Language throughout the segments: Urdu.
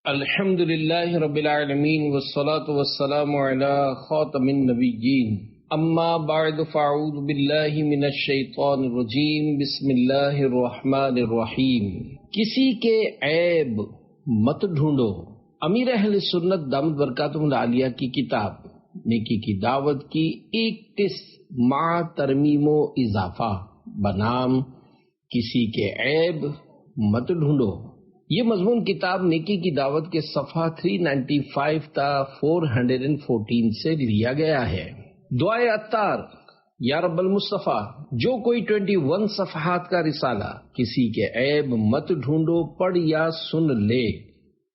الحمد للہ رب العالمین والصلاة والسلام علی خاتم النبیین اما بعد فاعوذ باللہ من الشیطان الرجیم بسم اللہ الرحمن الرحیم۔ کسی کے عیب مت ڈھونڈو۔ امیر اہل سنت دامت برکاتہم العالیہ کی کتاب نیکی کی دعوت کی 31 مع ترمیم و اضافہ بنام کسی کے عیب مت ڈھونڈو۔ یہ مضمون کتاب نیکی کی دعوت کے صفحہ 395 تا 414 سے لیا گیا ہے۔ دعائے عطار، یا رب المصطفیٰ، جو کوئی 21 صفحات کا رسالہ کسی کے عیب مت ڈھونڈو پڑھ یا سن لے،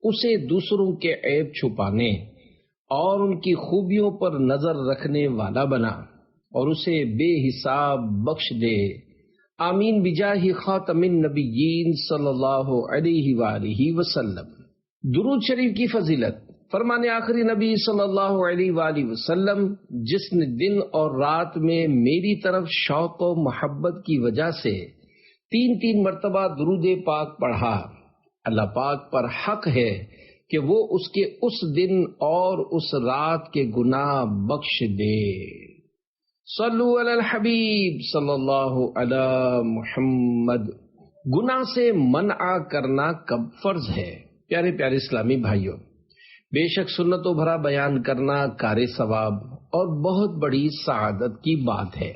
اسے دوسروں کے عیب چھپانے اور ان کی خوبیوں پر نظر رکھنے والا بنا اور اسے بے حساب بخش دے۔ آمین بجاہ خاتم النبیین صلی اللہ علیہ وآلہ وسلم۔ درود شریف کی فضیلت۔ فرمان آخری نبی صلی اللہ علیہ وآلہ وسلم، جس نے دن اور رات میں میری طرف شوق و محبت کی وجہ سے 3 مرتبہ درود پاک پڑھا، اللہ پاک پر حق ہے کہ وہ اس کے اس دن اور اس رات کے گناہ بخش دے۔ صلو علی الحبیب صلی اللہ علی محمد۔ گناہ سے منع کرنا کب فرض ہے؟ پیارے پیارے اسلامی بھائیوں، بے شک سنت و بھرا بیان کرنا کار ثواب اور بہت بڑی سعادت کی بات ہے،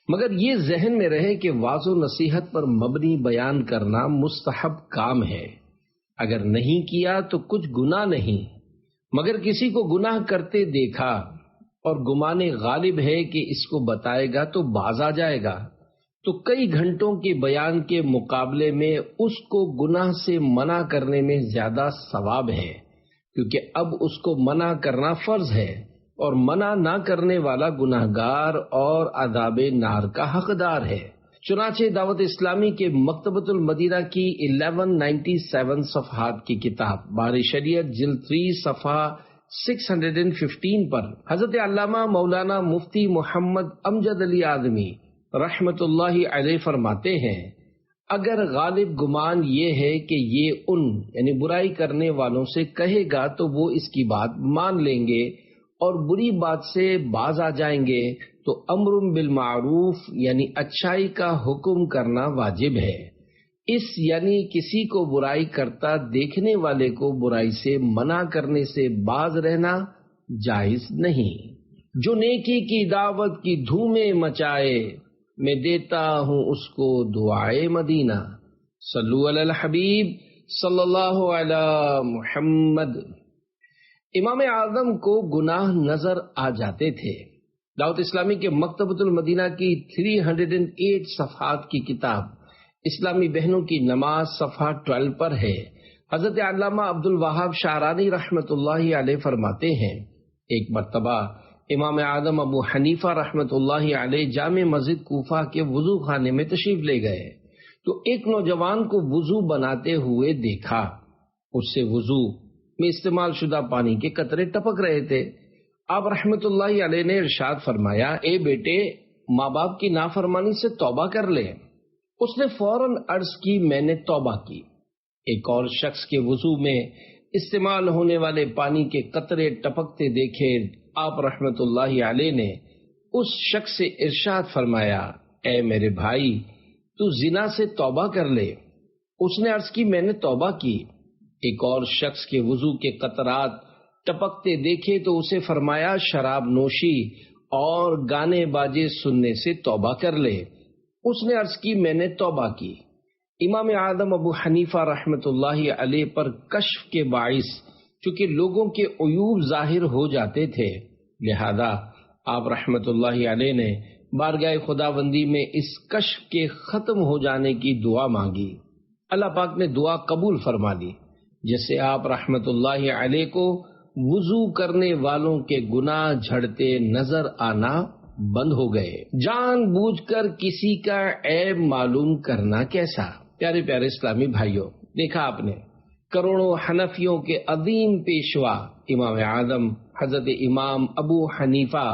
مگر یہ ذہن میں رہے کہ واعظ و نصیحت پر مبنی بیان کرنا مستحب کام ہے۔ اگر نہیں کیا تو کچھ گناہ نہیں، مگر کسی کو گناہ کرتے دیکھا اور گمان غالب ہے کہ اس کو بتائے گا تو باز آ جائے گا، تو کئی گھنٹوں کے بیان کے مقابلے میں اس کو گناہ سے منع کرنے میں زیادہ ثواب ہے، کیونکہ اب اس کو منع کرنا فرض ہے اور منع نہ کرنے والا گناہگار اور عذاب نار کا حقدار ہے۔ چنانچہ دعوت اسلامی کے مکتبۃ المدینہ کی 1197 صفحات کی کتاب بار شریعت جلد 3 صفحہ 615 پر حضرت علامہ مولانا مفتی محمد امجد علی اعظمی رحمت اللہ علیہ فرماتے ہیں، اگر غالب گمان یہ ہے کہ یہ یعنی برائی کرنے والوں سے کہے گا تو وہ اس کی بات مان لیں گے اور بری بات سے باز آ جائیں گے، تو امر بالمعروف یعنی اچھائی کا حکم کرنا واجب ہے۔ اس یعنی کسی کو برائی کرتا دیکھنے والے کو برائی سے منع کرنے سے باز رہنا جائز نہیں۔ جو نیکی کی دعوت کی دھومیں مچائے، میں دیتا ہوں اس کو دعائے مدینہ۔ صلو علی الحبیب صلی اللہ علی محمد۔ امام اعظم کو گناہ نظر آ جاتے تھے۔ دعوت اسلامی کے مکتبۃ المدینہ کی 308 صفحات کی کتاب اسلامی بہنوں کی نماز صفحہ 12 پر ہے۔ حضرت علامہ عبد الوہاب شعرانی رحمت اللہ علیہ فرماتے ہیں، ایک مرتبہ امام اعظم ابو حنیفہ رحمت اللہ علیہ جامع مسجد کوفہ کے وضو خانے میں تشریف لے گئے تو ایک نوجوان کو وضو بناتے ہوئے دیکھا، اس سے وضو میں استعمال شدہ پانی کے قطرے ٹپک رہے تھے۔ آپ رحمت اللہ علیہ نے ارشاد فرمایا، اے بیٹے، ماں باپ کی نافرمانی سے توبہ کر لے۔ اس نے فوراً عرض کی، میں نے توبہ کی۔ ایک اور شخص کے وضو میں استعمال ہونے والے پانی کے قطرے ٹپکتے دیکھے آپ رحمت اللہ علیہ نے اس شخص سے ارشاد فرمایا، اے میرے بھائی، تو زنا سے توبہ کر لے۔ اس نے عرض کی، میں نے توبہ کی۔ ایک اور شخص کے وضو کے قطرات ٹپکتے دیکھے تو اسے فرمایا، شراب نوشی اور گانے باجے سننے سے توبہ کر لے۔ اس نے عرض کی، میں نے توبہ کی۔ امام اعظم ابو حنیفہ رحمت اللہ علیہ پر کشف کے باعث چونکہ لوگوں کے عیوب ظاہر ہو جاتے تھے، لہذا آپ رحمت اللہ علیہ نے بارگاہ خداوندی میں اس کشف کے ختم ہو جانے کی دعا مانگی۔ اللہ پاک نے دعا قبول فرما لی، جس سے آپ رحمت اللہ علیہ کو وضو کرنے والوں کے گناہ جھڑتے نظر آنا بند ہو گئے۔ جان بوجھ کر کسی کا عیب معلوم کرنا کیسا؟ پیارے پیارے اسلامی بھائیوں، دیکھا آپ نے کروڑوں حنفیوں کے عظیم پیشوا امام اعظم حضرت امام ابو حنیفہ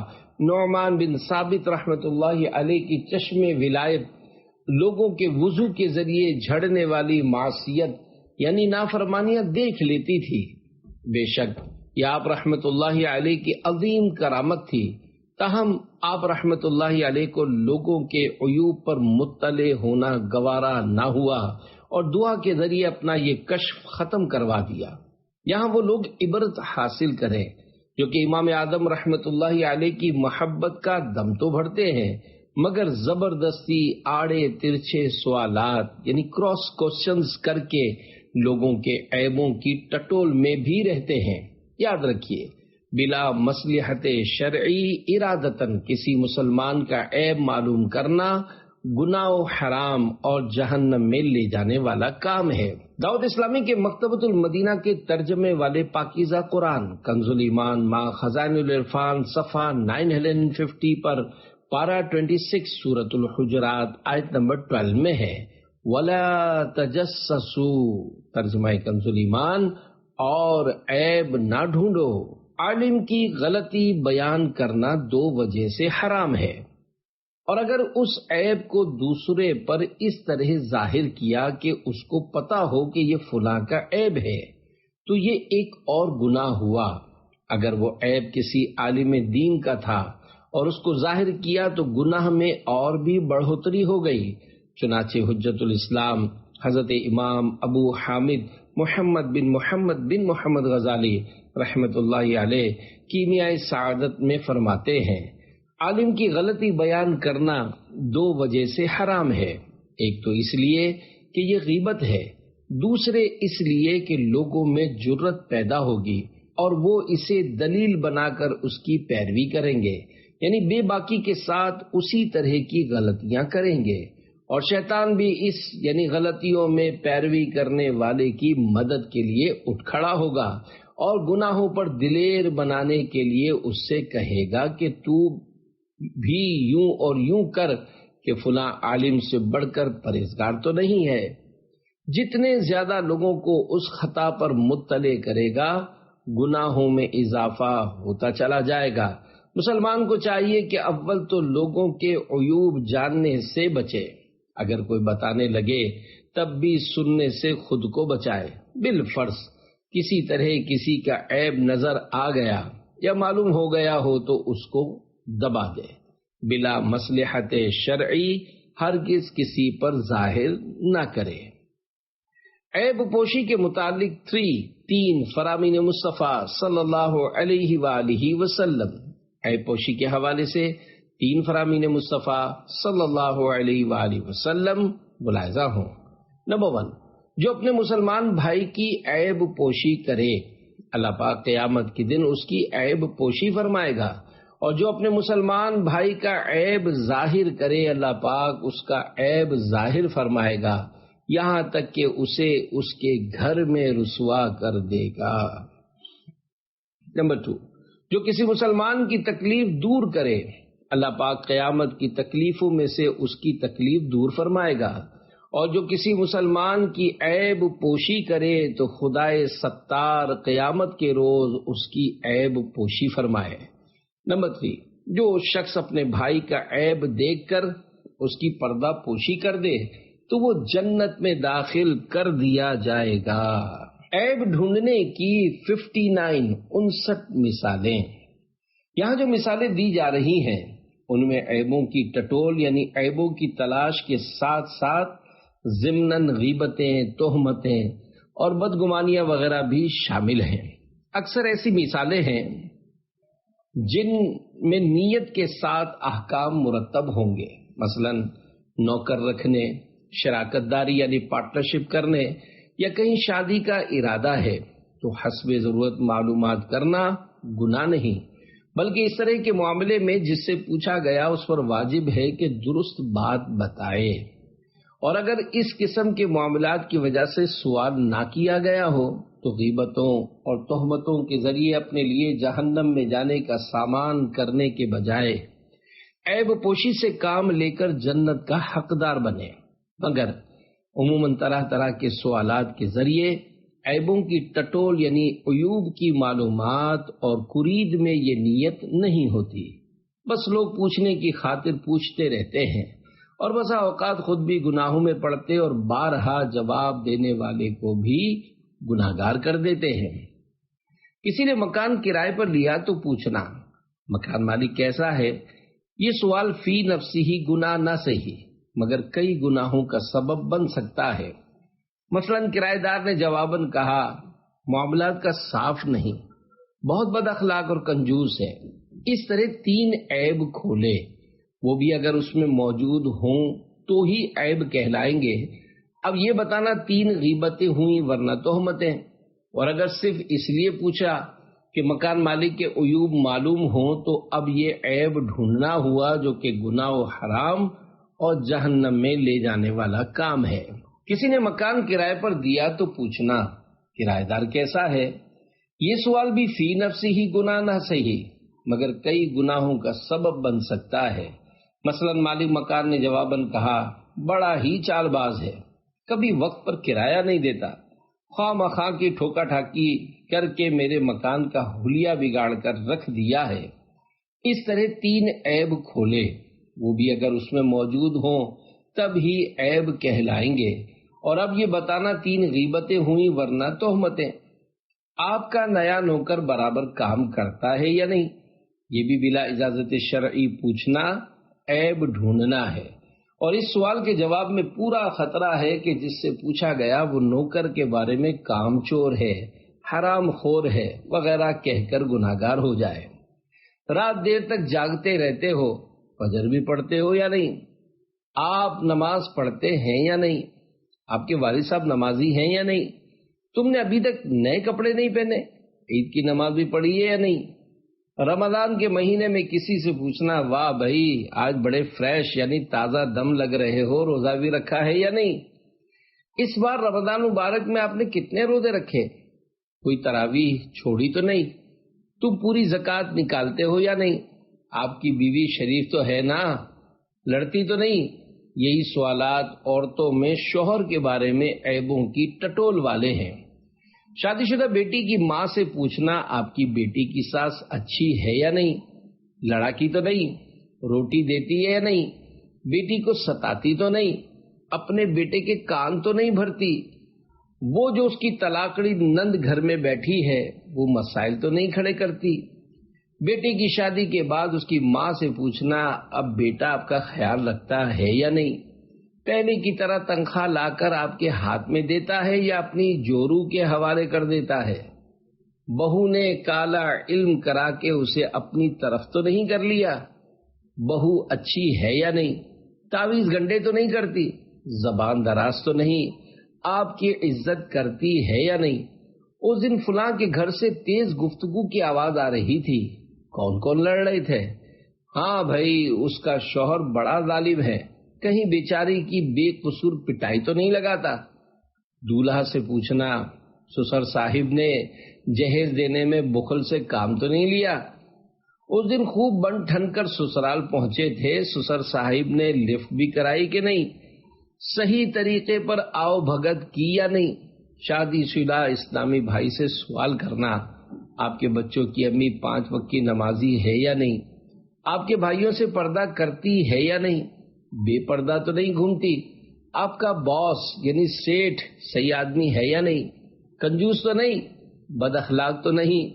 نعمان بن ثابت رحمت اللہ علیہ کی چشم ولایت لوگوں کے وضو کے ذریعے جھڑنے والی معصیت یعنی نافرمانیاں دیکھ لیتی تھی۔ بے شک یہ آپ رحمت اللہ علیہ کی عظیم کرامت تھی، تاہم آپ رحمت اللہ علیہ کو لوگوں کے عیوب پر مطلع ہونا گوارا نہ ہوا اور دعا کے ذریعے اپنا یہ کشف ختم کروا دیا۔ یہاں وہ لوگ عبرت حاصل کریں جو کہ امام اعظم رحمت اللہ علیہ کی محبت کا دم تو بھرتے ہیں، مگر زبردستی آڑے ترچھے سوالات یعنی کراس کوسچنز کر کے لوگوں کے عیبوں کی ٹٹول میں بھی رہتے ہیں۔ یاد رکھیے، بلا مصلحت شرعی ارادتاً کسی مسلمان کا عیب معلوم کرنا گناہ و حرام اور جہنم میں لے جانے والا کام ہے۔ دعوت اسلامی کے مکتبۃ المدینہ کے ترجمے والے پاکیزہ قرآن کنز الایمان ما خزائن العرفان صفحہ 950 پر پارہ 26 سورۃ الحجرات آیت نمبر 12 میں ہے، وَلَا تَجَسَّسُوا، ترجمہ کنز الایمان، اور عیب نہ ڈھونڈو۔ عالم کی غلطی بیان کرنا 2 وجہ سے حرام ہے، اور اگر اس عیب کو دوسرے پر اس طرح ظاہر کیا کہ اس کو پتا ہو کہ یہ فلاں کا عیب ہے تو یہ ایک اور گناہ ہوا۔ اگر وہ عیب کسی عالم دین کا تھا اور اس کو ظاہر کیا تو گناہ میں اور بھی بڑھوتری ہو گئی۔ چنانچہ حجت الاسلام حضرت امام ابو حامد محمد بن محمد غزالی رحمت اللہ علیہ کیمیائے سعادت میں فرماتے ہیں، عالم کی غلطی بیان کرنا 2 وجہ سے حرام ہے۔ ایک تو اس لیے کہ یہ غیبت ہے، دوسرے اس لیے کہ لوگوں میں جرت پیدا ہوگی اور وہ اسے دلیل بنا کر اس کی پیروی کریں گے، یعنی بے باکی کے ساتھ اسی طرح کی غلطیاں کریں گے، اور شیطان بھی اس یعنی غلطیوں میں پیروی کرنے والے کی مدد کے لیے اٹھ کھڑا ہوگا اور گناہوں پر دلیر بنانے کے لیے اس سے کہے گا کہ تو بھی یوں اور یوں کر کہ فلاں عالم سے بڑھ کر پرہیزگار تو نہیں ہے۔ جتنے زیادہ لوگوں کو اس خطا پر مطلع کرے گا گناہوں میں اضافہ ہوتا چلا جائے گا۔ مسلمان کو چاہیے کہ اول تو لوگوں کے عیوب جاننے سے بچے، اگر کوئی بتانے لگے تب بھی سننے سے خود کو بچائے۔ بالفرض کسی طرح کسی کا عیب نظر آ گیا یا معلوم ہو گیا ہو تو اس کو دبا دے، بلا مصلحت شرعی ہرگز کسی پر ظاہر نہ کرے۔ عیب پوشی کے متعلق 3 فرامین مصطفیٰ صلی اللہ علیہ وآلہ وسلم، عیب پوشی کے حوالے سے 3 فرامین مصطفیٰ صلی اللہ علیہ وآلہ وسلم ملاحظہ ہوں۔ نمبر 1، جو اپنے مسلمان بھائی کی عیب پوشی کرے اللہ پاک قیامت کے دن اس کی عیب پوشی فرمائے گا، اور جو اپنے مسلمان بھائی کا عیب ظاہر کرے اللہ پاک اس کا عیب ظاہر فرمائے گا، یہاں تک کہ اسے اس کے گھر میں رسوا کر دے گا۔ نمبر 2، جو کسی مسلمان کی تکلیف دور کرے اللہ پاک قیامت کی تکلیفوں میں سے اس کی تکلیف دور فرمائے گا، اور جو کسی مسلمان کی عیب پوشی کرے تو خدائے ستار قیامت کے روز اس کی عیب پوشی فرمائے۔ نمبر 3، جو شخص اپنے بھائی کا عیب دیکھ کر اس کی پردہ پوشی کر دے تو وہ جنت میں داخل کر دیا جائے گا۔ عیب ڈھونڈنے کی 59 مثالیں۔ یہاں جو مثالیں دی جا رہی ہیں ان میں عیبوں کی ٹٹول یعنی عیبوں کی تلاش کے ساتھ ساتھ ضمناً غیبتیں، تہمتیں اور بدگمانیاں وغیرہ بھی شامل ہیں۔ اکثر ایسی مثالیں ہیں جن میں نیت کے ساتھ احکام مرتب ہوں گے، مثلا نوکر رکھنے، شراکت داری یعنی پارٹنرشپ کرنے، یا کہیں شادی کا ارادہ ہے تو حسب ضرورت معلومات کرنا گناہ نہیں، بلکہ اس طرح کے معاملے میں جس سے پوچھا گیا اس پر واجب ہے کہ درست بات بتائے، اور اگر اس قسم کے معاملات کی وجہ سے سوال نہ کیا گیا ہو تو غیبتوں اور تہمتوں کے ذریعے اپنے لیے جہنم میں جانے کا سامان کرنے کے بجائے عیب پوشی سے کام لے کر جنت کا حقدار بنے۔ مگر عموماً طرح طرح کے سوالات کے ذریعے عیبوں کی ٹٹول یعنی عیوب کی معلومات اور کرید میں یہ نیت نہیں ہوتی، بس لوگ پوچھنے کی خاطر پوچھتے رہتے ہیں اور بسا اوقات خود بھی گناہوں میں پڑتے اور بارہا جواب دینے والے کو بھی گناہگار کر دیتے ہیں۔ کسی نے مکان کرائے پر لیا تو پوچھنا مکان مالک کیسا ہے، یہ سوال فی نفسی ہی گناہ نہ صحیح مگر کئی گناہوں کا سبب بن سکتا ہے۔ مثلا کرایہ دار نے جواباً کہا معاملات کا صاف نہیں، بہت بد اخلاق اور کنجوس ہے۔ اس طرح 3 عیب کھولے، وہ بھی اگر اس میں موجود ہوں تو ہی عیب کہلائیں گے۔ اب یہ بتانا 3 غیبتیں ہوئیں ورنہ تہمتیں، اور اگر صرف اس لیے پوچھا کہ مکان مالک کے عیوب معلوم ہوں تو اب یہ عیب ڈھونڈنا ہوا جو کہ گناہ و حرام اور جہنم میں لے جانے والا کام ہے۔ کسی نے مکان کرائے پر دیا تو پوچھنا کرایہ دار کیسا ہے، یہ سوال بھی فی نفسی ہی گناہ نہ صحیح مگر کئی گناہوں کا سبب بن سکتا ہے۔ مثلا مالک مکان نے جواباً کہا بڑا ہی چال باز ہے، کبھی وقت پر کرایہ نہیں دیتا، خواہ مخواہ کی ٹھوکا ٹھاکی کر کے میرے مکان کا حلیہ بگاڑ کر رکھ دیا ہے۔ اس طرح 3 عیب کھولے، وہ بھی اگر اس میں موجود ہوں تب ہی عیب کہلائیں گے، اور اب یہ بتانا 3 غیبتیں ہوئیں ورنہ تہمتیں۔ آپ کا نیا نوکر برابر کام کرتا ہے یا نہیں، یہ بھی بلا اجازت شرعی پوچھنا عیب ڈھونڈنا ہے، اور اس سوال کے جواب میں پورا خطرہ ہے کہ جس سے پوچھا گیا وہ نوکر کے بارے میں کام چور ہے، حرام خور ہے وغیرہ کہہ کر گناہگار ہو جائے۔ رات دیر تک جاگتے رہتے ہو، فجر بھی پڑھتے ہو یا نہیں، آپ نماز پڑھتے ہیں یا نہیں، آپ کے والد صاحب نمازی ہیں یا نہیں، تم نے ابھی تک نئے کپڑے نہیں پہنے، عید کی نماز بھی پڑھی ہے یا نہیں، رمضان کے مہینے میں کسی سے پوچھنا واہ بھائی آج بڑے فریش یعنی تازہ دم لگ رہے ہو، روزہ بھی رکھا ہے یا نہیں، اس بار رمضان مبارک میں آپ نے کتنے روزے رکھے، کوئی تراویح چھوڑی تو نہیں، تم پوری زکوٰۃ نکالتے ہو یا نہیں، آپ کی بیوی شریف تو ہے نا، لڑتی تو نہیں۔ یہی سوالات عورتوں میں شوہر کے بارے میں عیبوں کی ٹٹول والے ہیں۔ شادی شدہ بیٹی کی ماں سے پوچھنا آپ کی بیٹی کی ساس اچھی ہے یا نہیں، لڑاکی تو نہیں، روٹی دیتی ہے یا نہیں، بیٹی کو ستاتی تو نہیں، اپنے بیٹے کے کان تو نہیں بھرتی، وہ جو اس کی طلاقڑی نند گھر میں بیٹھی ہے وہ مسائل تو نہیں کھڑے کرتی۔ بیٹے کی شادی کے بعد اس کی ماں سے پوچھنا اب بیٹا آپ کا خیال رکھتا ہے یا نہیں، پہلے کی طرح تنخواہ لا کر آپ کے ہاتھ میں دیتا ہے یا اپنی جورو کے حوالے کر دیتا ہے، بہو نے کالا علم کرا کے اسے اپنی طرف تو نہیں کر لیا، بہو اچھی ہے یا نہیں، تعویذ گنڈے تو نہیں کرتی، زبان دراز تو نہیں، آپ کی عزت کرتی ہے یا نہیں۔ اس دن فلاں کے گھر سے تیز گفتگو کی آواز آ رہی تھی، کون کون لڑ رہے تھے؟ ہاں بھائی اس کا شوہر بڑا ظالم ہے، کہیں بیچاری کی بے قصور پٹائی تو نہیں لگاتا۔ دولہا سے پوچھنا سسر صاحب نے جہیز دینے میں بخل سے کام تو نہیں لیا؟ اس دن خوب بن ٹھن کر سسرال پہنچے تھے، سسر صاحب نے لفٹ بھی کرائی کہ نہیں، صحیح طریقے پر آؤ بھگت کی یا نہیں۔ شادی شدہ اسلامی بھائی سے سوال کرنا آپ کے بچوں کی امی 5 وقت کی نمازی ہے یا نہیں، آپ کے بھائیوں سے پردہ کرتی ہے یا نہیں، بے پردہ تو نہیں گھومتی، آپ کا باس یعنی سیٹھ صحیح آدمی ہے یا نہیں، کنجوس تو نہیں، بد اخلاق تو نہیں،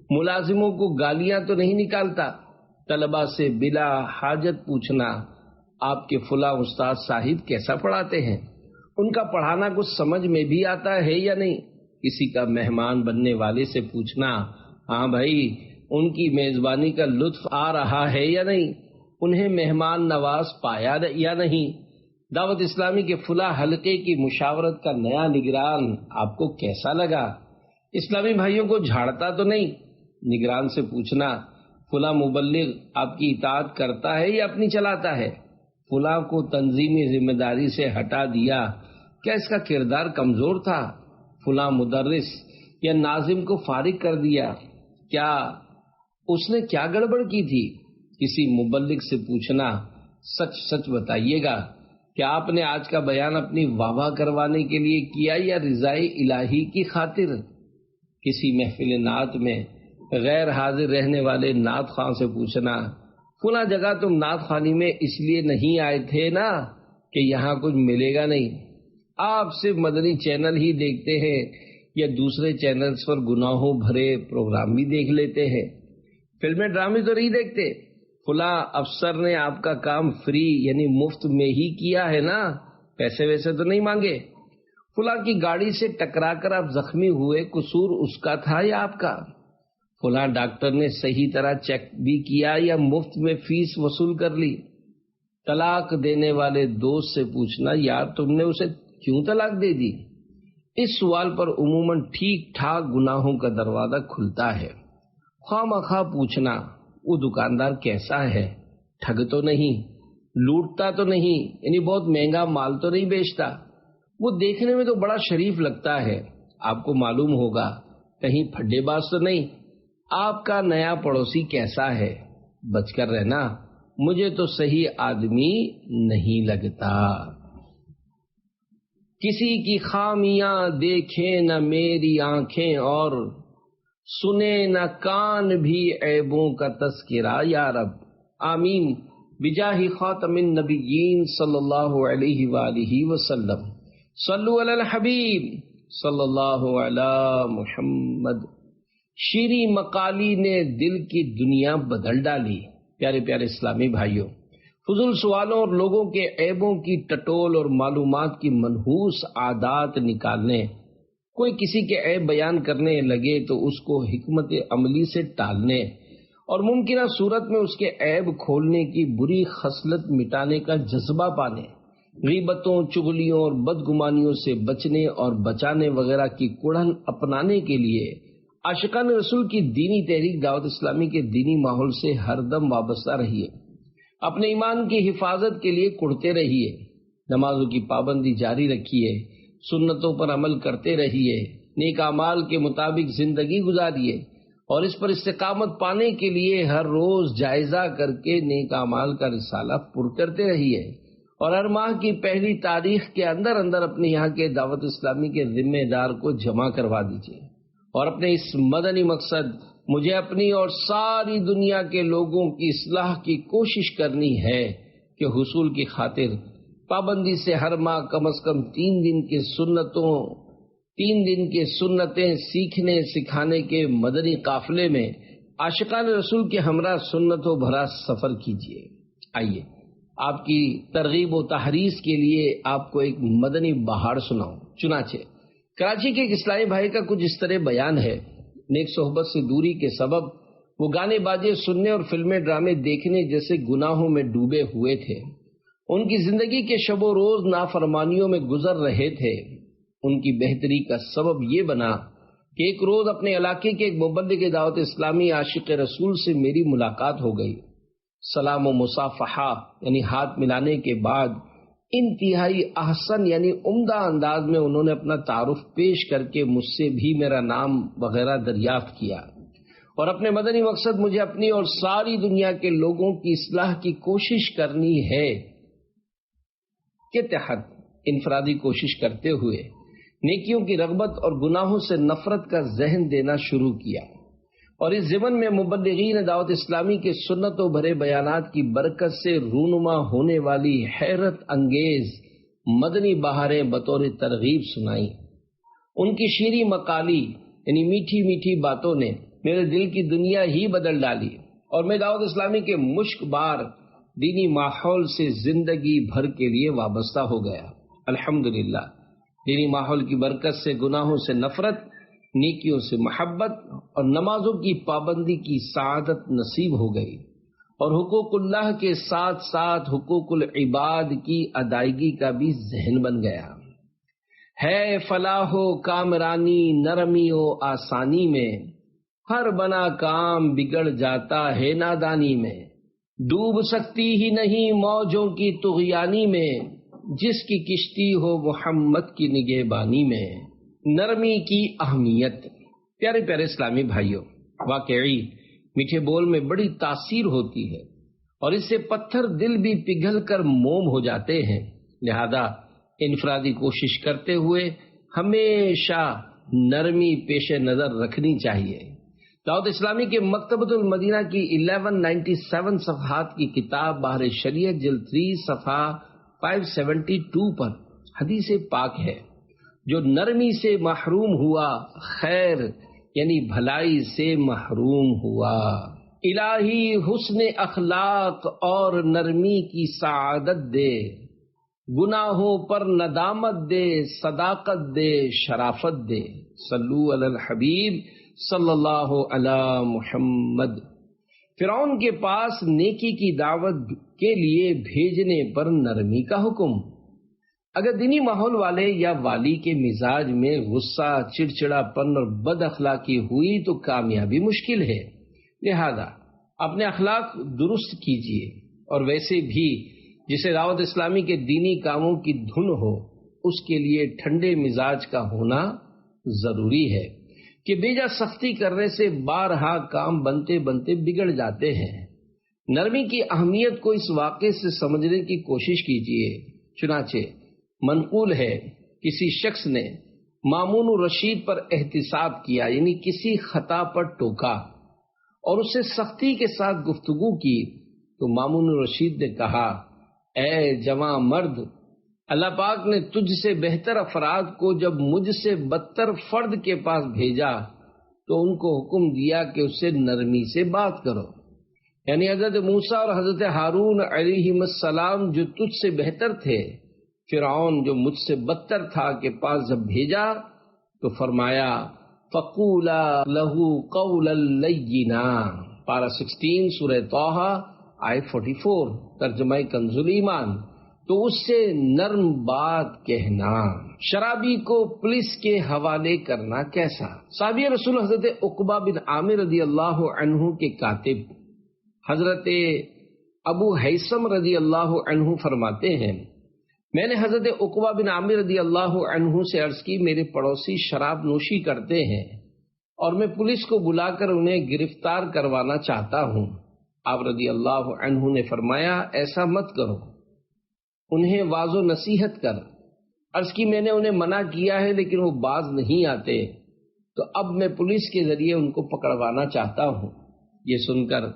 ملازموں کو گالیاں تو نہیں نکالتا۔ طلبہ سے بلا حاجت پوچھنا آپ کے فلاں استاد صاحب کیسا پڑھاتے ہیں، ان کا پڑھانا کچھ سمجھ میں بھی آتا ہے یا نہیں۔ کسی کا مہمان بننے والے سے پوچھنا ہاں بھائی ان کی میزبانی کا لطف آ رہا ہے یا نہیں، انہیں مہمان نواز پایا یا نہیں۔ دعوت اسلامی کے فلاں حلقے کی مشاورت کا نیا نگران آپ کو کیسا لگا، اسلامی بھائیوں کو جھاڑتا تو نہیں۔ نگران سے پوچھنا فلاں مبلغ آپ کی اطاعت کرتا ہے یا اپنی چلاتا ہے، فلاں کو تنظیمی ذمہ داری سے ہٹا دیا، کیا اس کا کردار کمزور تھا، فلاں مدرس یا ناظم کو فارغ کر دیا، کیا اس نے کیا گڑبڑ کی تھی۔ کسی مبلغ سے پوچھنا سچ سچ بتائیے گا کیا آپ نے آج کا بیان اپنی واہ واہ کروانے کے لیے کیا یا رضائے الہی کی خاطر۔ کسی محفل نعت میں غیر حاضر رہنے والے نعت خواں سے پوچھنا فلاں جگہ تم نعت خوانی میں اس لیے نہیں آئے تھے نا کہ یہاں کچھ ملے گا نہیں. آپ صرف مدنی چینل ہی دیکھتے ہیں یا دوسرے چینلز پر گناہوں بھرے پروگرام بھی دیکھ لیتے ہیں. فلمیں ڈرامے تو نہیں دیکھتے. فلاں افسر نے آپ کا کام فری یعنی مفت میں ہی کیا ہے نا, پیسے ویسے تو نہیں مانگے. فلاں کی گاڑی سے ٹکرا کر آپ زخمی ہوئے, قصور اس کا تھا یا آپ کا؟ فلاں ڈاکٹر نے صحیح طرح چیک بھی کیا یا مفت میں فیس وصول کر لی؟ طلاق دینے والے دوست سے پوچھنا یار تم نے اسے کیوں طلاق دے دی؟ اس سوال پر عموماً ٹھیک ٹھاک گناہوں کا دروازہ کھلتا ہے. خواہ مخواہ پوچھنا وہ دکاندار کیسا ہے, ٹھگ تو نہیں, لوٹتا تو نہیں, یعنی بہت مہنگا مال تو نہیں بیچتا, وہ دیکھنے میں تو بڑا شریف لگتا ہے, آپ کو معلوم ہوگا کہیں پھڈے باز تو نہیں, آپ کا نیا پڑوسی کیسا ہے, بچ کر رہنا, مجھے تو صحیح آدمی نہیں لگتا. کسی کی خامیاں دیکھیں نہ میری آنکھیں اور سنے نہ کان بھی عیبوں کا تذکرہ یا رب. آمین بجاہ خاتم النبیین صلی اللہ علیہ وآلہ وسلم. صلو علی الحبیب صلی اللہ علی محمد. شیریں مقالی نے دل کی دنیا بدل ڈالی. پیارے پیارے اسلامی بھائیوں, فضول سوالوں اور لوگوں کے عیبوں کی ٹٹول اور معلومات کی منحوس عادات نکالنے, کوئی کسی کے عیب بیان کرنے لگے تو اس کو حکمت عملی سے ٹالنے اور ممکنہ صورت میں اس کے عیب کھولنے کی بری خصلت مٹانے کا جذبہ پانے, غیبتوں, چغلیوں اور بدگمانیوں سے بچنے اور بچانے وغیرہ کی کڑھن اپنانے کے لیے عاشقان رسول کی دینی تحریک دعوت اسلامی کے دینی ماحول سے ہر دم وابستہ رہیے. اپنے ایمان کی حفاظت کے لیے کڑتے رہیے, نمازوں کی پابندی جاری رکھیے, سنتوں پر عمل کرتے رہیے, نیک اعمال کے مطابق زندگی گزاریے اور اس پر استقامت پانے کے لیے ہر روز جائزہ کر کے نیک اعمال کا رسالہ پر کرتے رہیے اور ہر ماہ کی پہلی تاریخ کے اندر اندر اپنے یہاں کے دعوت اسلامی کے ذمہ دار کو جمع کروا دیجیے اور اپنے اس مدنی مقصد مجھے اپنی اور ساری دنیا کے لوگوں کی اصلاح کی کوشش کرنی ہے کہ حصول کی خاطر پابندی سے ہر ماہ کم از کم 3 دن کے سنتیں سیکھنے سکھانے کے مدنی قافلے میں عاشقان رسول کے ہمراہ سنتوں بھرا سفر کیجیے. آئیے آپ کی ترغیب و تحریض کے لیے آپ کو ایک مدنی بہار سناؤں. چنانچہ کراچی کے ایک اسلامی بھائی کا کچھ اس طرح بیان ہے. نیک صحبت سے دوری کے سبب وہ گانے باجے سننے اور فلمیں ڈرامے دیکھنے جیسے گناہوں میں ڈوبے ہوئے تھے. ان کی زندگی کے شب و روز نافرمانیوں میں گزر رہے تھے. ان کی بہتری کا سبب یہ بنا کہ ایک روز اپنے علاقے کے ایک مبلغ دعوت اسلامی عاشق رسول سے میری ملاقات ہو گئی. سلام و مصافحہ یعنی ہاتھ ملانے کے بعد انتہائی احسن یعنی عمدہ انداز میں انہوں نے اپنا تعارف پیش کر کے مجھ سے بھی میرا نام وغیرہ دریافت کیا اور اپنے مدنی مقصد مجھے اپنی اور ساری دنیا کے لوگوں کی اصلاح کی کوشش کرنی ہے کے تحت انفرادی کوشش کرتے ہوئے نیکیوں کی رغبت اور گناہوں سے نفرت کا ذہن دینا شروع کیا اور اس ضمن میں مبلغین دعوت اسلامی کے سنت و بھرے بیانات کی برکت سے رونما ہونے والی حیرت انگیز مدنی بہاریں بطور ترغیب سنائی. ان کی شیریں مقالی یعنی میٹھی میٹھی باتوں نے میرے دل کی دنیا ہی بدل ڈالی اور میں دعوت اسلامی کے مشک بار دینی ماحول سے زندگی بھر کے لیے وابستہ ہو گیا. الحمدللہ دینی ماحول کی برکت سے گناہوں سے نفرت, نیکیوں سے محبت اور نمازوں کی پابندی کی سعادت نصیب ہو گئی اور حقوق اللہ کے ساتھ ساتھ حقوق العباد کی ادائیگی کا بھی ذہن بن گیا. ہے فلاح و کامرانی نرمی و آسانی میں, ہر بنا کام بگڑ جاتا ہے نادانی میں, ڈوب سکتی ہی نہیں موجوں کی طغیانی میں, جس کی کشتی ہو محمد کی نگہبانی میں. نرمی کی اہمیت. پیارے پیارے اسلامی بھائیوں, واقعی میٹھے بول میں بڑی تاثیر ہوتی ہے اور اس سے پتھر دل بھی پگھل کر موم ہو جاتے ہیں. لہذا انفرادی کوشش کرتے ہوئے ہمیشہ نرمی پیش نظر رکھنی چاہیے. دعوت اسلامی کے مکتبۃ المدینہ کی 1197 صفحات کی کتاب بحر شریعت جلد 3 صفحہ 572 پر حدیث پاک ہے، جو نرمی سے محروم ہوا خیر یعنی بھلائی سے محروم ہوا۔ الہی حسن اخلاق اور نرمی کی سعادت دے، گناہوں پر ندامت دے، صداقت دے، شرافت دے۔ صلو علی الحبیب صلی اللہ علی محمد۔ فرعون کے پاس نیکی کی دعوت کے لیے بھیجنے پر نرمی کا حکم۔ اگر دینی ماحول والے یا والی کے مزاج میں غصہ، چڑچڑا پن اور بد اخلاقی ہوئی تو کامیابی مشکل ہے، لہذا اپنے اخلاق درست کیجیے۔ اور ویسے بھی جسے دعوت اسلامی کے دینی کاموں کی دھن ہو، اس کے لیے ٹھنڈے مزاج کا ہونا ضروری ہے کہ بیجا سختی کرنے سے بارہا کام بنتے بنتے بگڑ جاتے ہیں۔ نرمی کی اہمیت کو اس واقعے سے سمجھنے کی کوشش کیجیے۔ چنانچہ منقول ہے، کسی شخص نے مامون الرشید پر احتساب کیا، یعنی کسی خطا پر ٹوکا اور اس سے سختی کے ساتھ گفتگو کی، تو مامون الرشید نے کہا، اے جواں مرد، اللہ پاک نے تجھ سے بہتر افراد کو جب مجھ سے بدتر فرد کے پاس بھیجا تو ان کو حکم دیا کہ اس سے نرمی سے بات کرو۔ یعنی حضرت موسیٰ اور حضرت ہارون علیہم السلام جو تجھ سے بہتر تھے، فرعون جو مجھ سے بدتر تھا کے پاس جب بھیجا تو فرمایا فَقُولَا لَهُ قَوْلًا لَيِّنًا، پارہ 16 سورہ طٰہٰ آیت 44، ترجمہ کنز الایمان، تو اس سے نرم بات کہنا۔ شرابی کو پولیس کے حوالے کرنا کیسا؟ صحابی رسول حضرت عقبہ بن عامر رضی اللہ عنہ کے کاتب حضرت ابو ہیثم رضی اللہ عنہ فرماتے ہیں، میں نے حضرت عقبہ بن عامر رضی اللہ عنہ سے عرض کی، میرے پڑوسی شراب نوشی کرتے ہیں اور میں پولیس کو بلا کر انہیں گرفتار کروانا چاہتا ہوں۔ آپ رضی اللہ عنہ نے فرمایا، ایسا مت کرو، انہیں واض و نصیحت کر۔ عرض کی، میں نے انہیں منع کیا ہے لیکن وہ باز نہیں آتے، تو اب میں پولیس کے ذریعے ان کو پکڑوانا چاہتا ہوں۔ یہ سن کر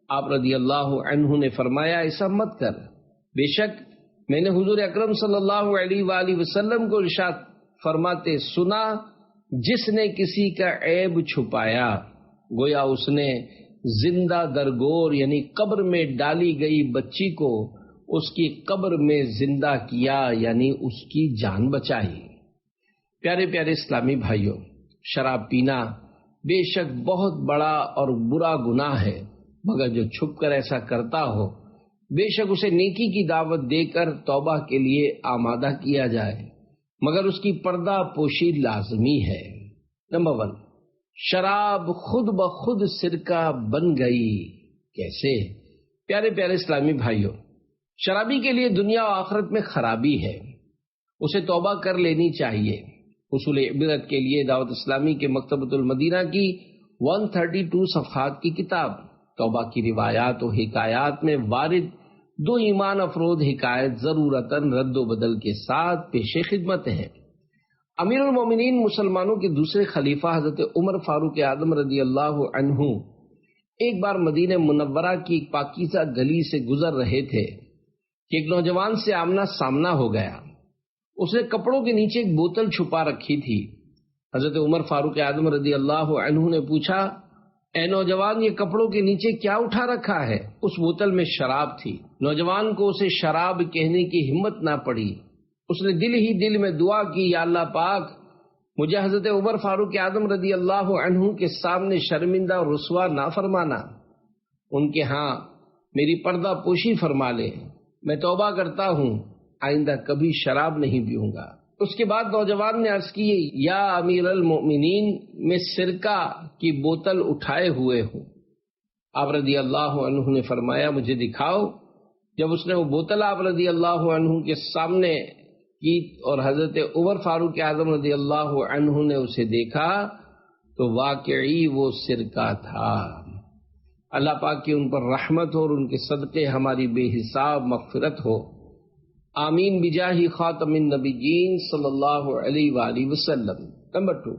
آپ رضی اللہ عنہ نے فرمایا، ایسا مت کر، بے شک میں نے حضور اکرم صلی اللہ علیہ وآلہ وسلم کو ارشاد فرماتے سنا، جس نے کسی کا عیب چھپایا گویا اس نے زندہ درگور یعنی قبر میں ڈالی گئی بچی کو اس کی قبر میں زندہ کیا، یعنی اس کی جان بچائی۔ پیارے پیارے اسلامی بھائیوں، شراب پینا بے شک بہت بڑا اور برا گناہ ہے، مگر جو چھپ کر ایسا کرتا ہو بے شک اسے نیکی کی دعوت دے کر توبہ کے لیے آمادہ کیا جائے، مگر اس کی پردہ پوشی لازمی ہے۔ نمبر 1، شراب خود بخود سرکہ بن گئی۔ کیسے؟ پیارے پیارے اسلامی بھائیوں، شرابی کے لیے دنیا و آخرت میں خرابی ہے، اسے توبہ کر لینی چاہیے۔ اصول عبرت کے لیے دعوت اسلامی کے مکتبۃ المدینہ کی 132 صفحات کی کتاب توبہ کی روایات و حکایات میں وارد 2 ایمان افروز حکایت ضرورتاً رد و بدل کے ساتھ پیش خدمت ہیں۔ امیر المومنین مسلمانوں کے دوسرے خلیفہ حضرت عمر فاروق اعظم رضی اللہ عنہ ایک بار مدینہ منورہ کی ایک پاکیزہ گلی سے گزر رہے تھے کہ ایک نوجوان سے آمنا سامنا ہو گیا۔ اس نے کپڑوں کے نیچے ایک بوتل چھپا رکھی تھی۔ حضرت عمر فاروق اعظم رضی اللہ عنہ نے پوچھا، اے نوجوان، یہ کپڑوں کے نیچے کیا اٹھا رکھا ہے؟ اس بوتل میں شراب تھی۔ نوجوان کو اسے شراب کہنے کی ہمت نہ پڑی۔ اس نے دل ہی دل میں دعا کی، یا اللہ پاک، مجھے حضرت عمر فاروق اعظم رضی اللہ عنہ کے سامنے شرمندہ اور رسوا نہ فرمانا، ان کے ہاں میری پردہ پوشی فرما لے، میں توبہ کرتا ہوں، آئندہ کبھی شراب نہیں پیوں گا۔ اس کے بعد نوجوان نے عرض کی، یا امیر المؤمنین، میں سرکہ کی بوتل اٹھائے ہوئے ہوں۔ آپ رضی اللہ عنہ نے فرمایا، مجھے دکھاؤ۔ جب اس نے وہ بوتل آپ رضی اللہ عنہ کے سامنے کی اور حضرت عمر فاروق اعظم رضی اللہ عنہ نے اسے دیکھا تو واقعی وہ سرکہ تھا۔ اللہ پاک کی ان پر رحمت ہو اور ان کے صدقے ہماری بے حساب مغفرت ہو، آمین بجاہ خاتم النبیین صلی اللہ علیہ وآلہ وسلم۔ نمبر 2،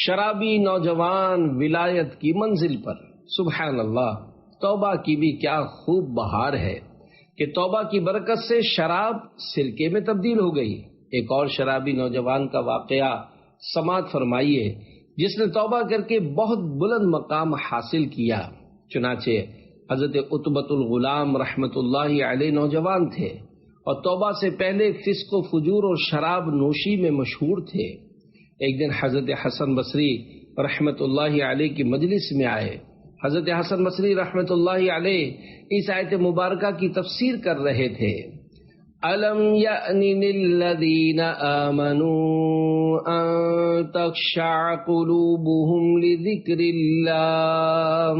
شرابی نوجوان ولایت کی منزل پر۔ سبحان اللہ، توبہ کی بھی کیا خوب بہار ہے کہ توبہ کی برکت سے شراب سرکے میں تبدیل ہو گئی۔ ایک اور شرابی نوجوان کا واقعہ سماعت فرمائیے جس نے توبہ کر کے بہت بلند مقام حاصل کیا۔ چنانچہ حضرت عتبۃ الغلام رحمۃ اللہ علیہ نوجوان تھے اور توبہ سے پہلے فسق و فجور اور شراب نوشی میں مشہور تھے۔ ایک دن حضرت حسن بصری رحمۃ اللہ علیہ کی مجلس میں آئے۔ حضرت حسن بصری رحمۃ اللہ علیہ اس آیت مبارکہ کی تفسیر کر رہے تھے۔ أَلَمْ يَأْنِ لِلَّذِينَ آمَنُوا أَن تَخْشَعَ قُلُوبُهُمْ لِذِكْرِ اللَّهِ،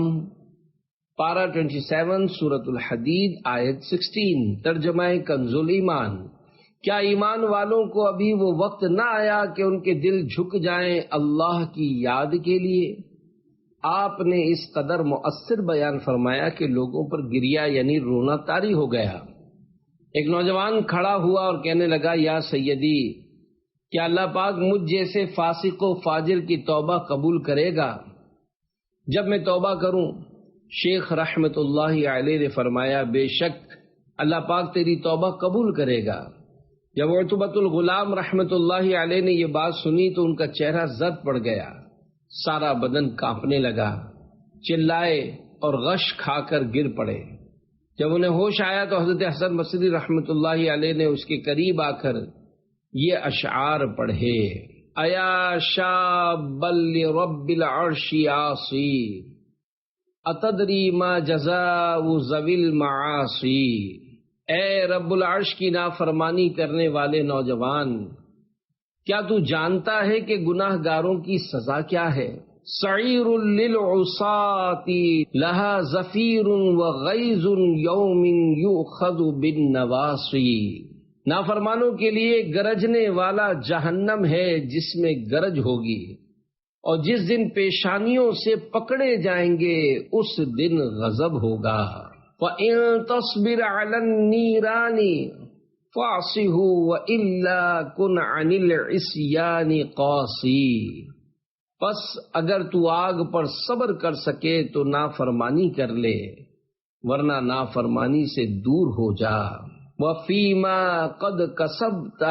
پارہ 27 سورۃ الحدید آیت 16، ترجمہ کنز الایمان۔ کیا ایمان والوں کو ابھی وہ وقت نہ آیا کہ ان کے دل جھک جائیں اللہ کی یاد کے لیے؟ آپ نے اس قدر مؤثر بیان فرمایا کہ لوگوں پر گریا یعنی رونا طاری ہو گیا۔ ایک نوجوان کھڑا ہوا اور کہنے لگا، یا سیدی، کیا اللہ پاک مجھ جیسے فاسق و فاجر کی توبہ قبول کرے گا؟ جب میں توبہ کروں؟ شیخ رحمت اللہ علیہ نے فرمایا، بے شک اللہ پاک تیری توبہ قبول کرے گا۔ جب عتبۃ الغلام رحمت اللہ علیہ نے یہ بات سنی تو ان کا چہرہ زرد پڑ گیا، سارا بدن کانپنے لگا، چلائے اور غش کھا کر گر پڑے۔ جب انہیں ہوش آیا تو حضرت حسن بصری رحمت اللہ علیہ نے اس کے قریب آ کر یہ اشعار پڑھے، ایا شاب لرب العرش عاصی اتدری ما جزاء ذوی المعاصی، اے رب العرش کی نافرمانی کرنے والے نوجوان، کیا تو جانتا ہے کہ گناہ گاروں کی سزا کیا ہے؟ سعیر للعصاة لہا زفیر وغیظ یوم یؤخذ بالنواصی، نافرمانوں کے لیے گرجنے والا جہنم ہے جس میں گرج ہوگی، اور جس دن پیشانیوں سے پکڑے جائیں گے اس دن غضب ہوگا۔ وَإِن تَصْبِرْ عَلَى النِّيرَانِ فَاعْصِهُ وَإِلَّا كُنْ عَنِ الْعِصْيَانِ قَاصِي، پس اگر تو آگ پر صبر کر سکے تو نافرمانی کر لے، ورنہ نافرمانی سے دور ہو جا۔ وَفِيمَا قَدْ كَسَبْتَ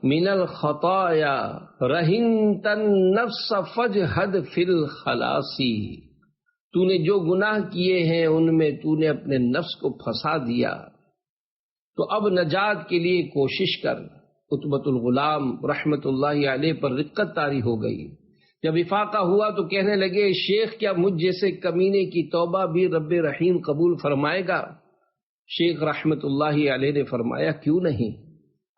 مِنَ الْخَطَايَا رَهِنْتَ النَّفْسَ فَاجْهَدْ فِي الْخَلَاصِ، تو نے جو گناہ کیے ہیں ان میں تو نے اپنے نفس کو پھنسا دیا، تو اب نجات کے لیے کوشش کر۔ عتبۃ الغلام رحمت اللہ علیہ پر رقت طاری ہو گئی۔ جب افاقہ ہوا تو کہنے لگے، شیخ کیا مجھ جیسے کمینے کی توبہ بھی رب رحیم قبول فرمائے گا؟ شیخ رحمت اللہ علیہ نے فرمایا، کیوں نہیں،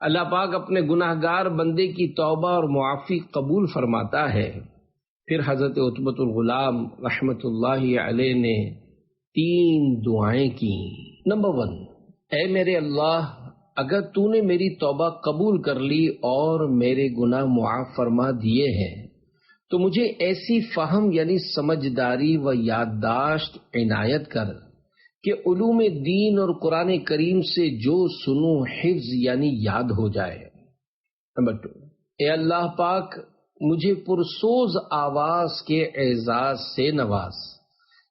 اللہ پاک اپنے گناہ گار بندے کی توبہ اور معافی قبول فرماتا ہے۔ پھر حضرت عتبۃ الغلام رحمت اللہ علیہ نے 3 دعائیں کی۔ نمبر 1، اے میرے اللہ، اگر تو نے میری توبہ قبول کر لی اور میرے گناہ معاف فرما دیے ہیں تو مجھے ایسی فہم یعنی سمجھداری و یادداشت عنایت کر کہ علوم دین اور قرآن کریم سے جو سنوں حفظ یعنی یاد ہو جائے۔ نمبر 2، اے اللہ پاک، مجھے پرسوز آواز کے اعزاز سے نواز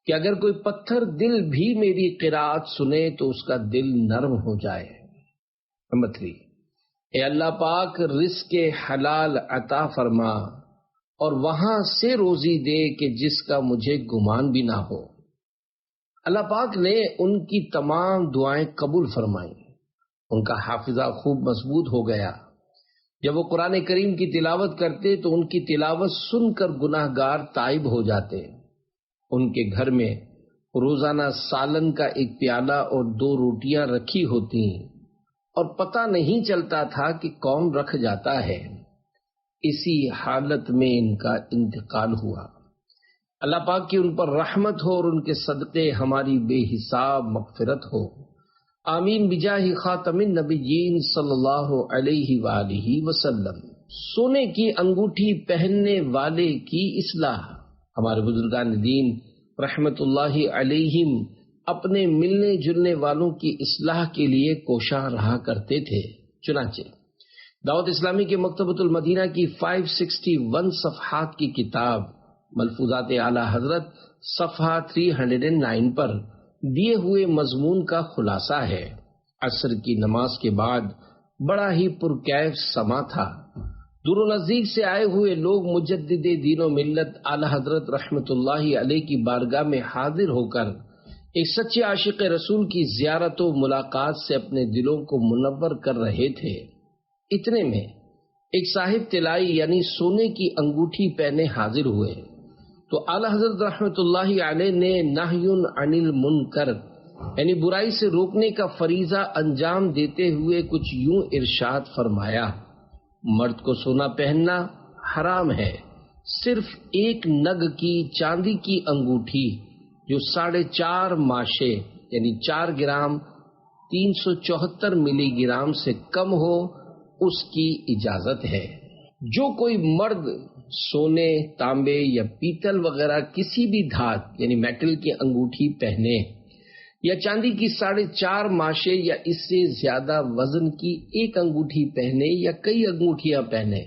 کہ اگر کوئی پتھر دل بھی میری قرات سنے تو اس کا دل نرم ہو جائے۔ نمبر 3، اے اللہ پاک، رزق حلال عطا فرما اور وہاں سے روزی دے کہ جس کا مجھے گمان بھی نہ ہو۔ اللہ پاک نے ان کی تمام دعائیں قبول فرمائیں، ان کا حافظہ خوب مضبوط ہو گیا۔ جب وہ قرآن کریم کی تلاوت کرتے تو ان کی تلاوت سن کر گناہ گار تائب ہو جاتے۔ ان کے گھر میں روزانہ سالن کا ایک پیالہ اور 2 روٹیاں رکھی ہوتی اور پتہ نہیں چلتا تھا کہ کون رکھ جاتا ہے۔ اسی حالت میں ان کا انتقال ہوا۔ اللہ پاک کی ان پر رحمت ہو اور ان کے صدقے ہماری بے حساب مغفرت ہو۔ آمین بجاہ خاتم النبیین صلی اللہ علیہ وآلہ وسلم۔ سونے کی انگوٹھی پہننے والے کی اصلاح۔ ہمارے بزرگان دین رحمت اللہ علیہم اپنے ملنے جلنے والوں کی اصلاح کے لیے کوشاں رہا کرتے تھے۔ چنانچہ دعوت اسلامی کے مکتبۃ المدینہ کی 561 صفحات کی کتاب ملفوظات اعلیٰ حضرت صفحہ 309 پر دیے ہوئے مضمون کا خلاصہ ہے۔ عصر کی نماز کے بعد بڑا ہی پرکیف سما تھا۔ دور و نزدیک سے آئے ہوئے لوگ مجدد دین و ملت اعلی حضرت رحمت اللہ علیہ کی بارگاہ میں حاضر ہو کر ایک سچے عاشق رسول کی زیارت و ملاقات سے اپنے دلوں کو منور کر رہے تھے۔ اتنے میں ایک صاحب طلائی یعنی سونے کی انگوٹھی پہنے حاضر ہوئے تو اعلی حضرت رحمت اللہ علیہ نے نہی عن المنکر یعنی برائی سے روکنے کا فریضہ انجام دیتے ہوئے کچھ یوں ارشاد فرمایا: مرد کو سونا پہننا حرام ہے، صرف ایک نگ کی چاندی کی انگوٹھی جو 4.5 ماشے یعنی 4 گرام 374 ملی گرام سے کم ہو اس کی اجازت ہے۔ جو کوئی مرد سونے، تانبے یا پیتل وغیرہ کسی بھی دھات یعنی میٹل کی انگوٹھی پہنے یا چاندی کی 4.5 ماشے یا اس سے زیادہ وزن کی ایک انگوٹھی پہنے یا کئی انگوٹھیاں پہنے،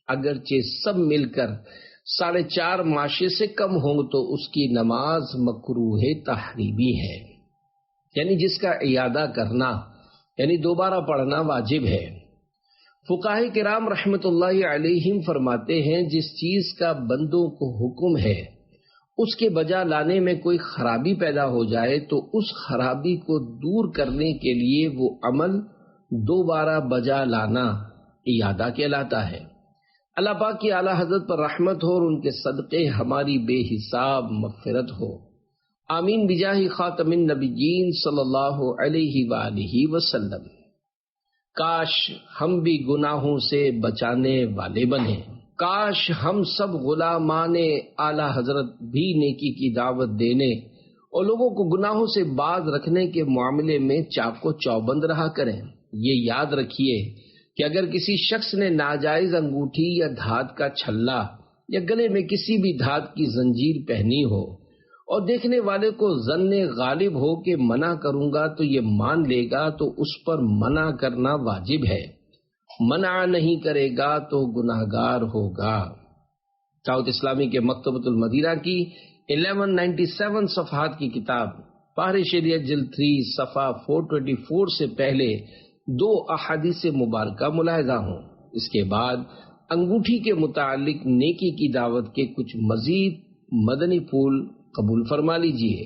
اگرچہ سب مل کر 4.5 ماشے سے کم ہوں تو اس کی نماز مکروہ تحریمی ہے، یعنی جس کا اعادہ کرنا یعنی دوبارہ پڑھنا واجب ہے۔ فقہاء کرام رحمت اللہ علیہم فرماتے ہیں جس چیز کا بندوں کو حکم ہے اس کے بجا لانے میں کوئی خرابی پیدا ہو جائے تو اس خرابی کو دور کرنے کے لیے وہ عمل دوبارہ بجا لانا اعادہ کہلاتا ہے۔ اللہ پاک کی اعلیٰ حضرت پر رحمت ہو اور ان کے صدقے ہماری بے حساب مغفرت ہو، آمین بجاہ خاتم النبیین صلی اللہ علیہ وآلہ وسلم۔ کاش ہم بھی گناہوں سے بچانے والے بنے، کاش ہم سب غلامان اعلی حضرت بھی نیکی کی دعوت دینے اور لوگوں کو گناہوں سے باز رکھنے کے معاملے میں چاق و چوبند رہا کریں۔ یہ یاد رکھیے کہ اگر کسی شخص نے ناجائز انگوٹھی یا دھات کا چھلا یا گلے میں کسی بھی دھات کی زنجیر پہنی ہو اور دیکھنے والے کو ظن غالب ہو کہ منع کروں گا تو یہ مان لے گا تو اس پر منع کرنا واجب ہے، منع نہیں کرے گا تو گناہگار ہوگا۔ دعوت اسلامی کے مکتبۃ المدینہ کی 1197 صفحات کی کتاب پارِ شریعت جلد 3 صفحہ 424 سے پہلے 2 احادیث مبارکہ ملاحظہ ہوں۔ اس کے بعد انگوٹھی کے متعلق نیکی کی دعوت کے کچھ مزید مدنی پھول قبول فرما لیجیے۔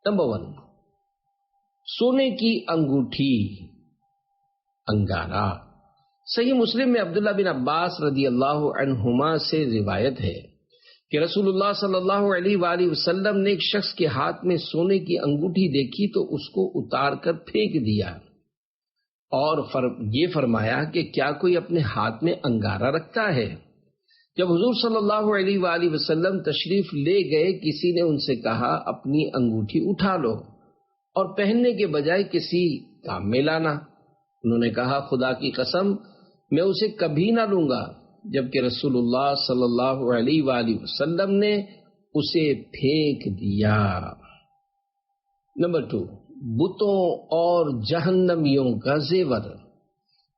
نمبر 1، سونے کی انگوٹھی انگارہ۔ صحیح مسلم میں عبداللہ بن عباس رضی اللہ عنہما سے روایت ہے کہ رسول اللہ صلی اللہ علیہ وآلہ وسلم نے ایک شخص کے ہاتھ میں سونے کی انگوٹھی دیکھی تو اس کو اتار کر پھینک دیا اور یہ فرمایا کہ کیا کوئی اپنے ہاتھ میں انگارہ رکھتا ہے؟ جب حضور صلی اللہ علیہ وآلہ وسلم تشریف لے گئے کسی نے ان سے کہا اپنی انگوٹھی اٹھا لو اور پہننے کے بجائے کسی کام میں لانا۔ انہوں نے کہا خدا کی قسم میں اسے کبھی نہ لوں گا، جبکہ رسول اللہ صلی اللہ علیہ وآلہ وسلم نے اسے پھینک دیا۔ نمبر 2، بتوں اور جہنمیوں کا زیور۔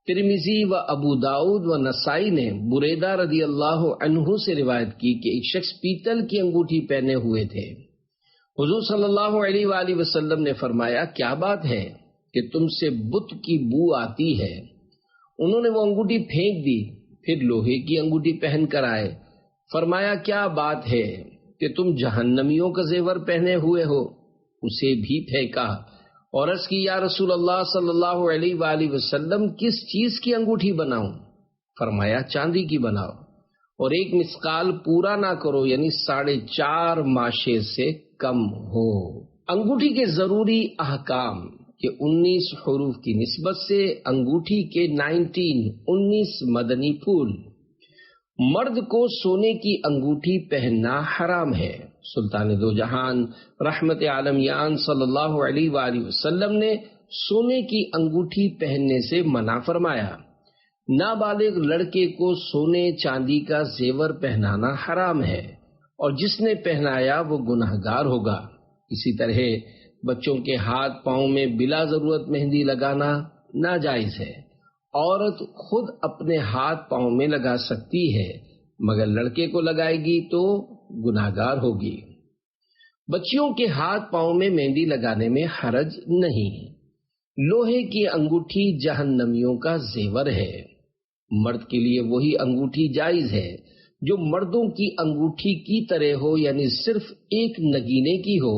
ترمذی و ابو داؤد و نسائی نے بریدہ رضی اللہ عنہ سے روایت کی کہ ایک شخص پیتل کی انگوٹھی پہنے ہوئے تھے۔ حضور صلی اللہ علیہ وآلہ وسلم نے فرمایا کیا بات ہے کہ تم سے بت کی بو آتی ہے؟ انہوں نے وہ انگوٹھی پھینک دی، پھر لوہے کی انگوٹھی پہن کر آئے، فرمایا کیا بات ہے کہ تم جہنمیوں کا زیور پہنے ہوئے ہو؟ اسے بھی پھینکا اور عرض کی یا رسول اللہ صلی اللہ علیہ وآلہ وسلم کس چیز کی انگوٹھی بناؤں؟ فرمایا چاندی کی بناؤ اور 1 مسقال پورا نہ کرو یعنی 4.5 ماشے سے کم ہو۔ انگوٹھی کے ضروری احکام کہ 19 حروف کی نسبت سے انگوٹھی کے 19 مدنی پھول۔ مرد کو سونے کی انگوٹھی پہننا حرام ہے۔ سلطان دو جہان رحمت عالمیان صلی اللہ علیہ وآلہ وسلم نے سونے کی انگوٹھی پہننے سے منع فرمایا۔ نابالغ لڑکے کو سونے چاندی کا زیور پہنانا حرام ہے اور جس نے پہنایا وہ گنہگار ہوگا۔ اسی طرح بچوں کے ہاتھ پاؤں میں بلا ضرورت مہندی لگانا ناجائز ہے۔ عورت خود اپنے ہاتھ پاؤں میں لگا سکتی ہے مگر لڑکے کو لگائے گی تو گناہگار ہوگی۔ بچیوں کے ہاتھ پاؤں میں مہندی لگانے میں حرج نہیں۔ لوہے کی انگوٹھی جہنمیوں کا زیور ہے۔ مرد کے لیے وہی انگوٹھی جائز ہے جو مردوں کی انگوٹھی کی طرح ہو، یعنی صرف ایک نگینے کی ہو،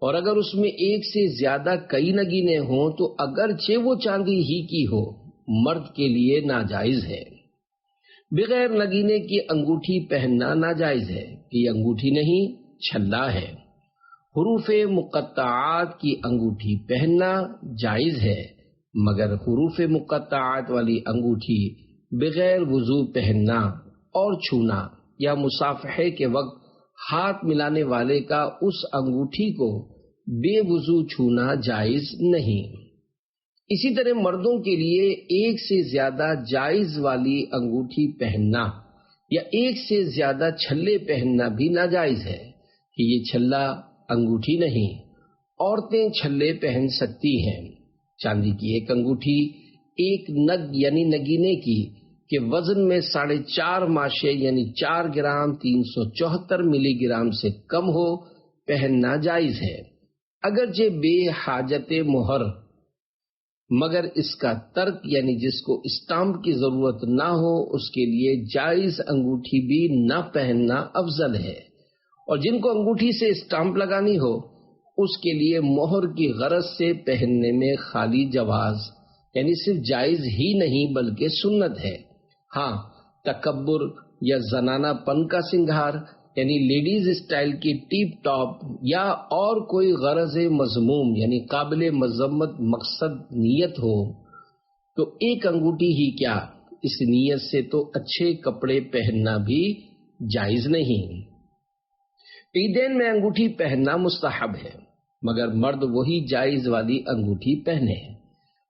اور اگر اس میں ایک سے زیادہ کئی نگینے ہوں تو اگرچہ وہ چاندی ہی کی ہو، مرد کے لیے ناجائز ہے۔ بغیر نگینے کی انگوٹھی پہننا ناجائز ہے کہ یہ انگوٹھی نہیں، چھلا ہے۔ حروف مقطعات کی انگوٹھی پہننا جائز ہے، مگر حروف مقطعات والی انگوٹھی بغیر وضو پہننا اور چھونا یا مصافحے کے وقت ہاتھ ملانے والے کا اس انگوٹھی کو بے وضو چھونا جائز نہیں۔ اسی طرح مردوں کے لیے ایک سے زیادہ جائز والی انگوٹھی پہننا یا ایک سے زیادہ چھلے پہننا بھی ناجائز ہے کہ یہ چھلا انگوٹھی نہیں۔ عورتیں چھلے پہن سکتی ہیں۔ چاندی کی ایک انگوٹھی ایک نگ یعنی نگینے کی کہ وزن میں 4.5 ماشے یعنی 4 گرام 374 ملی گرام سے کم ہو پہننا جائز ہے، اگرچہ بے حاجت مہر، مگر اس کا ترک یعنی جس کو اسٹامپ کی ضرورت نہ ہو اس کے لیے جائز انگوٹھی بھی نہ پہننا افضل ہے، اور جن کو انگوٹھی سے اسٹامپ لگانی ہو اس کے لیے مہر کی غرض سے پہننے میں خالی جواز یعنی صرف جائز ہی نہیں بلکہ سنت ہے۔ ہاں، تکبر یا زنانہ پن کا سنگھار یعنی لیڈیز اسٹائل کی ٹیپ ٹاپ یا اور کوئی غرض مذموم یعنی قابل مذمت مقصد نیت ہو تو ایک انگوٹھی ہی کیا، اس نیت سے تو اچھے کپڑے پہننا بھی جائز نہیں۔ عیدین میں انگوٹھی پہننا مستحب ہے، مگر مرد وہی جائز والی انگوٹھی پہنے۔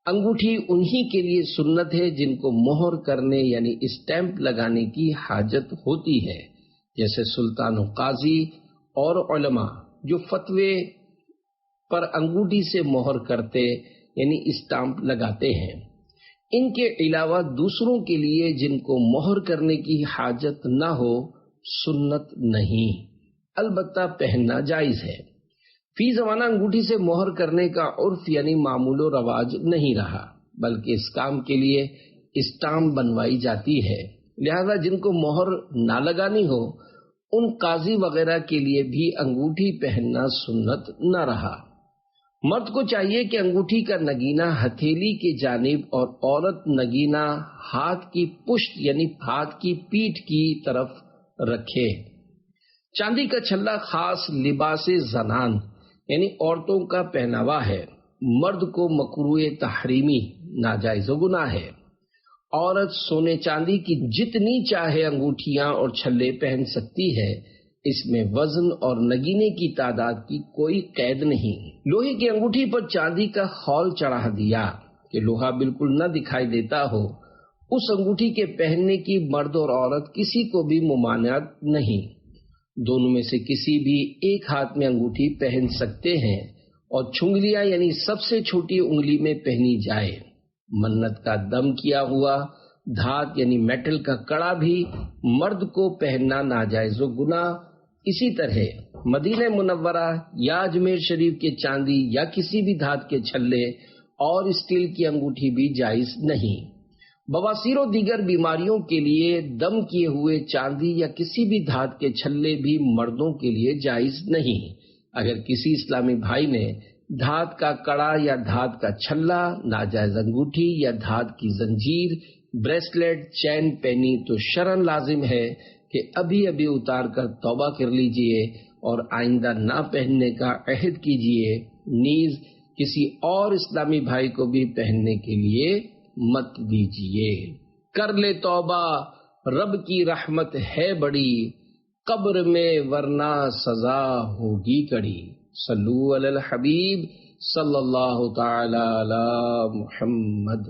انگوٹھی انہی کے لیے سنت ہے جن کو مہر کرنے یعنی اسٹیمپ لگانے کی حاجت ہوتی ہے، جیسے سلطان و قاضی اور علماء جو فتوے پر انگوٹھی سے مہر کرتے یعنی اسٹامپ لگاتے ہیں۔ ان کے علاوہ دوسروں کے لیے جن کو مہر کرنے کی حاجت نہ ہو سنت نہیں، البتہ پہننا جائز ہے۔ فی زمانہ انگوٹھی سے مہر کرنے کا عرف یعنی معمول و رواج نہیں رہا، بلکہ اس کام کے لیے اسٹامپ بنوائی جاتی ہے، لہذا جن کو مہر نہ لگانی ہو ان قاضی وغیرہ کے لیے بھی انگوٹھی پہننا سنت نہ رہا۔ مرد کو چاہیے کہ انگوٹھی کا نگینہ ہتھیلی کی جانب اور عورت نگینہ ہاتھ کی پشت یعنی ہاتھ کی پیٹھ کی طرف رکھے۔ چاندی کا چھلا خاص لباس زنان یعنی عورتوں کا پہناوا ہے، مرد کو مکروہ تحریمی ناجائز و گناہ ہے۔ عورت سونے چاندی کی جتنی چاہے انگوٹھیاں اور چھلے پہن سکتی ہے، اس میں وزن اور نگینے کی تعداد کی کوئی قید نہیں۔ لوہے کی انگوٹھی پر چاندی کا خول چڑھا دیا کہ لوہا بالکل نہ دکھائی دیتا ہو، اس انگوٹھی کے پہننے کی مرد اور عورت کسی کو بھی ممانعت نہیں، دونوں میں سے کسی بھی ایک ہاتھ میں انگوٹھی پہن سکتے ہیں، اور چھنگلیاں یعنی سب سے چھوٹی انگلی میں پہنی جائے۔ منت کا دم کیا ہوا دھات یعنی میٹل کا کڑا بھی مرد کو پہننا ناجائز و گناہ۔ اسی طرح مدینہ منورہ یا اجمیر شریف کے چاندی یا کسی بھی دھات کے چھلے اور اسٹیل کی انگوٹھی بھی جائز نہیں۔ بواسیر و دیگر بیماریوں کے لیے دم کیے ہوئے چاندی یا کسی بھی دھات کے چھلے بھی مردوں کے لیے جائز نہیں۔ اگر کسی اسلامی بھائی نے دھات کا کڑا یا دھات کا چھلا، ناجائز انگوٹھی یا دھات کی زنجیر، بریسلیٹ، چین پہنی تو شرعاً لازم ہے کہ ابھی ابھی اتار کر توبہ کر لیجئے اور آئندہ نہ پہننے کا عہد کیجئے، نیز کسی اور اسلامی بھائی کو بھی پہننے کے لیے مت دیجئے۔ کر لے توبہ، رب کی رحمت ہے بڑی، قبر میں ورنہ سزا ہوگی کڑی۔ صلو علی الحبیب صلی اللہ تعالی علی محمد۔